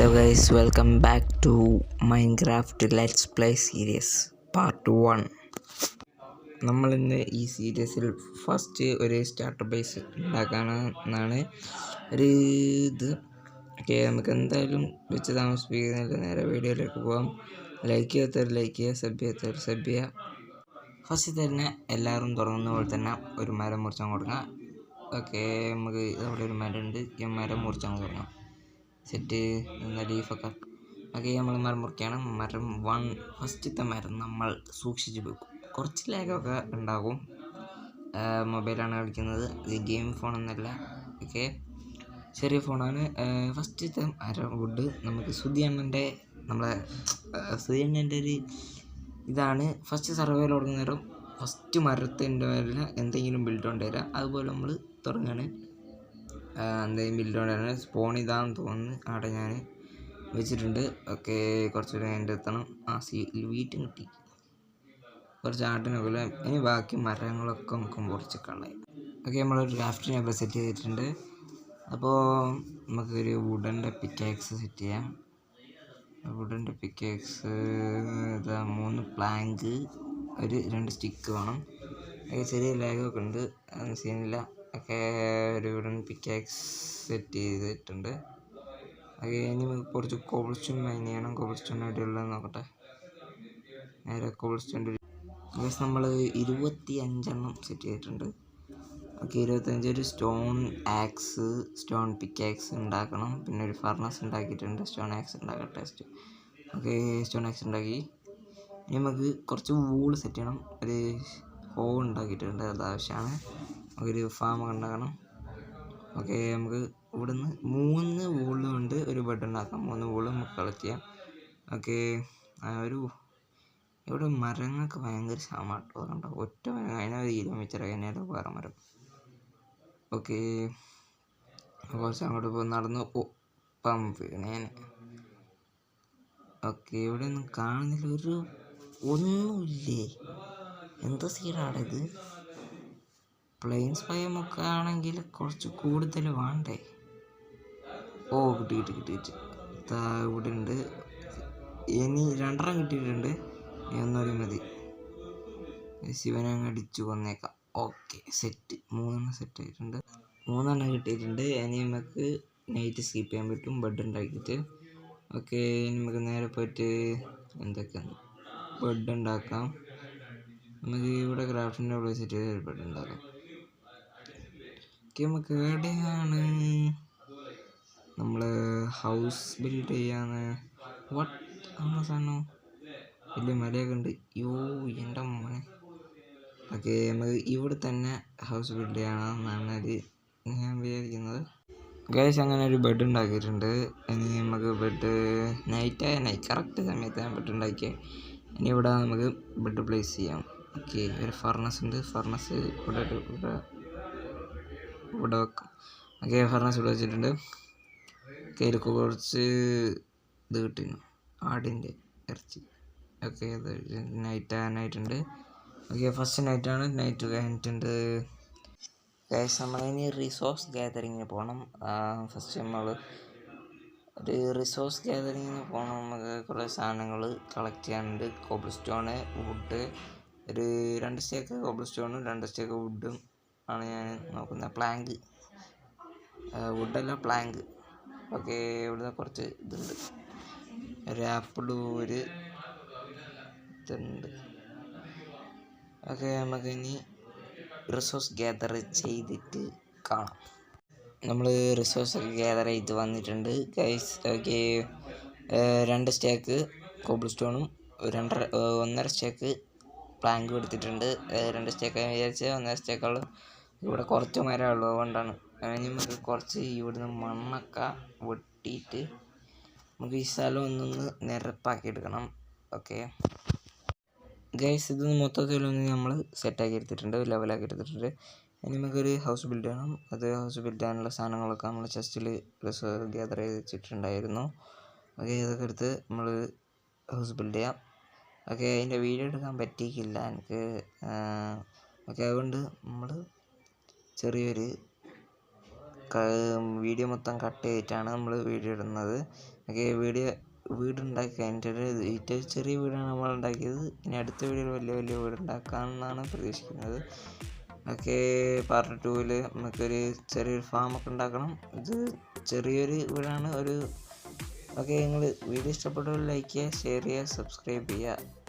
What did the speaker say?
Hello guys, welcome back to Minecraft Let's Play series part 1. നമ്മളിന്ന് ഈ സീരീസിൽ first ഒരു സ്റ്റാർട്ടർ ബേസ് ഉണ്ടാക്കാനാണ് ഒരു ഇത്. ഓക്കെ, നമുക്ക് എന്തായാലും വെച്ച് താമസിപ്പിക്കുന്നില്ല, നേരെ വീഡിയോയിലേക്ക് പോകാം. ലൈക്ക് ചെയ്യാത്തവർ ലൈക്ക് ചെയ്യുക, സബ് ചെയ്യാത്തവർ സബ് ചെയ്യുക. ഫസ്റ്റ് തന്നെ എല്ലാവരും തുടങ്ങുന്ന പോലെ തന്നെ ഒരു മരം മുറിച്ചാൽ കൊടുക്കാം. ഓക്കെ, നമുക്ക് അവിടെ ഒരു മരം ഉണ്ട്, ഈ മരം മുറിച്ചാൽ തുടങ്ങാം. സെറ്റ് ലീഫൊക്കെ ഓക്കെ. നമ്മൾ മരം മുറിക്കുകയാണ്. മരം ഫസ്റ്റത്തെ മരം നമ്മൾ സൂക്ഷിച്ച് വെക്കും. കുറച്ച് ലാഗൊക്കെ ഉണ്ടാകും. മൊബൈലാണ് കളിക്കുന്നത്, ഇത് ഗെയിം ഫോണൊന്നുമല്ല. ഓക്കെ, ചെറിയ ഫോണാണ്. ഫസ്റ്റത്തെ മരം വുഡ് നമുക്ക് സുധിയണ്ണൻ്റെ ഒരു ഇതാണ്. ഫസ്റ്റ് സർവൈവൽ തുടങ്ങുന്ന നേരം ഫസ്റ്റ് മരത്തിൻ്റെ മേലെ എന്തെങ്കിലും ബിൽഡ് കൊണ്ടുവരാം. അതുപോലെ നമ്മൾ തുടങ്ങുകയാണ്. എന്തെങ്കിലും ബിൽഡ് കൊണ്ടുവരാൻ സ്പോൺ ഇതാണെന്ന് തോന്നുന്നു, അവിടെ ഞാൻ വെച്ചിട്ടുണ്ട്. ഓക്കെ, കുറച്ചുകൂടെ അതിൻ്റെ എത്തണം. വീട്ടും കിട്ടി, കുറച്ച് ആട്ടിനൊക്കെ. ഇനി ബാക്കി മരങ്ങളൊക്കെ നമുക്ക് മുറിച്ച് കളയാം. ഓക്കെ, നമ്മളൊരു ക്രാഫ്റ്റിംഗ് ടേബിൾ സെറ്റ് ചെയ്തിട്ടുണ്ട്. അപ്പോൾ നമുക്കൊരു വുഡൻ്റെ പിക്കാക്സ് സെറ്റ് ചെയ്യാം. വുഡൻ്റെ പിക്കാക്സ് ഇതാ 3 പ്ലാങ്ക്, 2 സ്റ്റിക്ക് വേണം. ചെറിയ ലാഗൊക്കെ ഉണ്ട്, അതൊന്നും സീനില്ല. ഒക്കെ ഒരു വുഡൻ പിക്കാക്സ് സെറ്റ് ചെയ്തിട്ടുണ്ട്. ഓക്കെ, ഇനി നമുക്ക് കുറച്ച് കോബിൾ സ്റ്റോൺ മൈൻ ചെയ്യണം. കോബിൾ സ്റ്റോൺ അടിയുള്ളത് നോക്കട്ടെ. നേരെ കോബിൾ സ്റ്റോൺ നമ്മൾ 25 സെറ്റ് ചെയ്തിട്ടുണ്ട്. ഓക്കെ, 25 ഒരു സ്റ്റോൺ ആക്സ്, സ്റ്റോൺ പിക്കാക്സ് ഉണ്ടാക്കണം. പിന്നെ ഒരു ഫർണസ് ഉണ്ടാക്കിയിട്ടുണ്ട്, സ്റ്റോൺ ആക്സ് ഉണ്ടാക്കട്ടെ. ഓക്കെ, സ്റ്റോൺ ആക്സ് ഉണ്ടാക്കി. ഇനി നമുക്ക് കുറച്ച് വൂൾ സെറ്റ് ചെയ്യണം. ഒരു ഹോൾ ഉണ്ടാക്കിയിട്ടുണ്ട്, അത് ആവശ്യമാണ്. ഒരു ഫാമൊക്കെ ഉണ്ടാക്കണം. ഓക്കെ, നമുക്ക് ഇവിടുന്ന് 3 വൂള് കൊണ്ട് ഒരു ബെഡ് ഉണ്ടാക്കാം. 3 വൂള് നമുക്ക് കളക്ട് ചെയ്യാം. ഓക്കെ, ഇവിടെ മരങ്ങൾക്ക് ഭയങ്കര ക്ഷാമട്ടോ. കണ്ടോ, ഒറ്റ മരം അതിനൊരു 20 മീറ്റർ അതിനേരം വേറെ മരം. ഓക്കെ, കുറച്ച് അങ്ങോട്ട് പോയി നടന്ന് വീണേന്. ഓക്കെ, ഇവിടെ ഒന്നും കാണുന്നില്ല, ഒന്നുമില്ലേ, എന്താ സീഡാണ് ഇത്? പ്ലെയിൻസ് ബയോമൊക്കെ ആണെങ്കിൽ കുറച്ച് കൂടുതൽ വേണ്ടേ? ഓ, കിട്ടി. ഇവിടെ ഉണ്ട്. ഇനി 2 കിട്ടിയിട്ടുണ്ട്, ഒന്നുകൂടി മതി. ശിവനെ അങ്ങ് അടിച്ചു കൊന്നേക്കാം. ഓക്കെ, സെറ്റ് 3 സെറ്റ് ആയിട്ടുണ്ട്. 3 കിട്ടിയിട്ടുണ്ട്. ഇനി നമുക്ക് നൈറ്റ് സ്കിപ്പ് ചെയ്യാൻ പറ്റും ബെഡ് ഉണ്ടാക്കിയിട്ട്. ഓക്കെ, ഇനി നമുക്ക് നേരെ പോയിട്ട് എന്തൊക്കെയാണ് ബെഡ് ഉണ്ടാക്കാം. നമുക്ക് ഇവിടെ ക്രാഫ്റ്റിൻ്റെ ഉള്ളിൽ സെറ്റ് ചെയ്ത് ബെഡ് ഉണ്ടാക്കാം. ഓക്കെ, നമുക്ക് എവിടെയാണ് നമ്മൾ ഹൗസ് ബിൽഡ് ചെയ്യാന്ന്? വാട്ട് ആണ് സാധനം? വലിയ മലയൊക്കെ ഉണ്ട്. എൻ്റെ മോനെ. ഓക്കെ, നമുക്ക് ഇവിടെ തന്നെ ഹൗസ് ബിൽഡ് ചെയ്യണമെന്നാണ് ഞാൻ വിചാരിക്കുന്നത്. ഗൈസ്, അങ്ങനെ ഒരു ബെഡ് ഉണ്ടാക്കിയിട്ടുണ്ട്. ഇനി നമുക്ക് ബെഡ് കറക്റ്റ് സമയത്ത് ഞാൻ ബെഡ് ഉണ്ടാക്കിയത്. ഇനി ഇവിടെ നമുക്ക് ബെഡ് പ്ലേസ് ചെയ്യാം. ഓക്കെ, ഒരു ഫർണസ് ഉണ്ട്. ഫർണസ് ഇവിടെ വെക്കാം. ഓക്കെ, ഫർണസ് ഇവിടെ വെച്ചിട്ടുണ്ട്. കയ്യിൽ കുറച്ച് ഇത് കിട്ടുന്നു, ആടിൻ്റെ ഇറച്ചി. ഓക്കെ, അത് നൈറ്റായിട്ടുണ്ട്. ഓക്കെ, ഫസ്റ്റ് നൈറ്റാണ്. നൈറ്റ് കഴിഞ്ഞിട്ടുണ്ട്. ഗൈസ്, നമ്മളിനി റിസോഴ്സ് ഗ്യാതറിങ്ങിന് പോകണം. ഫസ്റ്റ് നമ്മൾ ഒരു റിസോഴ്സ് ഗ്യാതറിങ്ങിന് പോകണം. നമുക്ക് കുറേ സാധനങ്ങൾ കളക്ട് ചെയ്യാനുണ്ട്. കോബിൾ സ്റ്റോണ്, വുഡ്, ഒരു 2 സ്റ്റേക്ക് കോബിൾ സ്റ്റോണും 2 സ്റ്റേക്ക് വുഡും ആണ് ഞാൻ നോക്കുന്നത്. Planck, വുഡല്ല Planck. ഓക്കെ, ഇവിടുന്ന് കുറച്ച് ഇതുണ്ട്, ഒരു ആപ്പിളും ഒരു ഇതുണ്ട്. ഓക്കെ, നമുക്കിനി റിസോഴ്സ് ഗ്യാദർ ചെയ്തിട്ട് കാണാം. നമ്മൾ റിസോഴ്സൊക്കെ ഗ്യാദർ ചെയ്ത് വന്നിട്ടുണ്ട് ഗൈസ്. ഓക്കെ, 2 സ്റ്റേക്ക് കോബിൾ സ്റ്റോണും 1.5 സ്റ്റേക്ക് പ്ലാങ്കും എടുത്തിട്ടുണ്ട്. 2 സ്റ്റേക്ക് വിചാരിച്ച് 1.5 സ്റ്റേക്കുള്ളൂ. ഇവിടെ കുറച്ച് മരമുള്ളൂ, അതുകൊണ്ടാണ്. നമുക്ക് കുറച്ച് ഇവിടുന്ന് മണ്ണൊക്കെ വെട്ടിയിട്ട് നമുക്ക് ഈ സ്ഥലം ഒന്നൊന്ന് നിരപ്പാക്കി എടുക്കണം. ഓക്കെ ഗൈസ്, ഇതൊന്ന് മൊത്തത്തിലൊന്ന് നമ്മൾ സെറ്റാക്കി എടുത്തിട്ടുണ്ട്, ലെവലാക്കി എടുത്തിട്ടുണ്ട്. ഇനി നമുക്കൊരു ഹൗസ് ബിൽഡ് ചെയ്യണം. അത് ഹൗസ് ബിൽഡ് ചെയ്യാനുള്ള സാധനങ്ങളൊക്കെ നമ്മൾ ചെസ്റ്റിൽ ഗ്യാദർ ചെയ്ത് വെച്ചിട്ടുണ്ടായിരുന്നു. ഓക്കെ, ഇതൊക്കെ എടുത്ത് നമ്മൾ ഹൗസ് ബിൽഡ് ചെയ്യാം. ഓക്കെ, അതിൻ്റെ വീഡിയോ എടുക്കാൻ പറ്റിയില്ല എനിക്ക്. ഓക്കെ, അതുകൊണ്ട് നമ്മൾ ചെറിയൊരു വീഡിയോ മൊത്തം കട്ട് ചെയ്തിട്ടാണ് നമ്മൾ വീഡിയോ ഇടുന്നത്. ഓക്കെ, വീടുണ്ടാക്കി കഴിഞ്ഞിട്ട് ഏറ്റവും ചെറിയ വീടാണ് നമ്മൾ ഉണ്ടാക്കിയത്. ഇനി അടുത്ത വീഡിയോയിൽ വലിയ വലിയ വീടുണ്ടാക്കാമെന്നാണ് പ്രതീക്ഷിക്കുന്നത്. ഓക്കെ, പാർട്ട് 2 നമുക്കൊരു ചെറിയൊരു ഫാമൊക്കെ ഉണ്ടാക്കണം. ഇത് ചെറിയൊരു വീടാണ്. ഓക്കെ, നിങ്ങൾ വീഡിയോ ഇഷ്ടപ്പെട്ടവർ ലൈക്ക് ചെയ്യുക, ഷെയർ ചെയ്യുക, സബ്സ്ക്രൈബ് ചെയ്യുക.